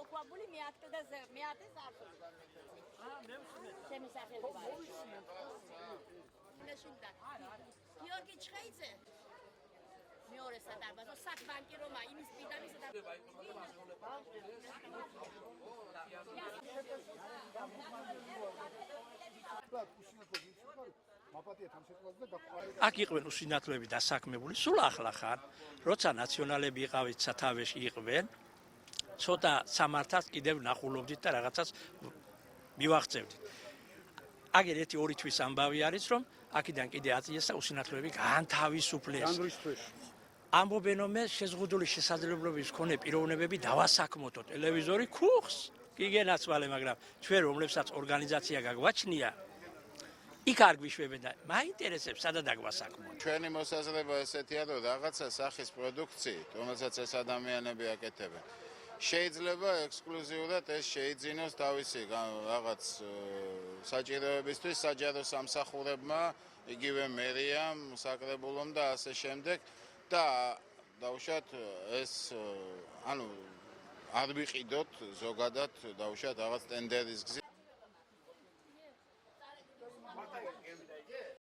მოყვებული მეათე სართული. ჩემი სახელი გიორგი ჩხეიძე მეორე სადარბაზო საკბანკი რომა იმის პირდაპირ აქ იყვნენ უსინათლოები დასაქმებული სულ ახლა ხან როცა ნაციონალები იყავით სათავეში იყვნენ ცოტა სამართალს კიდევ ნახულობდით და რაღაცას მივაღწევდით აგერ ერთი ორი თვის ამბავი არის რომ აქედან კიდე აწიეს და უსინათლოები განთავისუფლეს ამბობენ რომ მე შეზღუდული შესაძლებლობების მქონე პიროვნებები დავასაქმოთო ტელევიზორი ქუხს კი გენაცვალე მაგრამ ჩვენ რომლებსაც ორგანიზაცია გაგვაჩნია იქ არ გვიშვებენ და მაინტერესებს სადაც დაგვასაქმოთ ჩვენი მოსაზრება ესეთია რომ რაღაცა სახის პროდუქციით რომელსაც ეს ადამიანები აკეთებენ შეიძლება ექსკლუზიურად ეს შეიძინოს თავისი რაღაც საჭიროებისთვის საჯარო სამსახურებმა იგივე მერიამ საკრებულომ და ასე შემდეგ და დაუშვათ ეს ანუ არ ვიყიდოთ ზოგადად დაუშვათ რაღაც ტენდერის გზით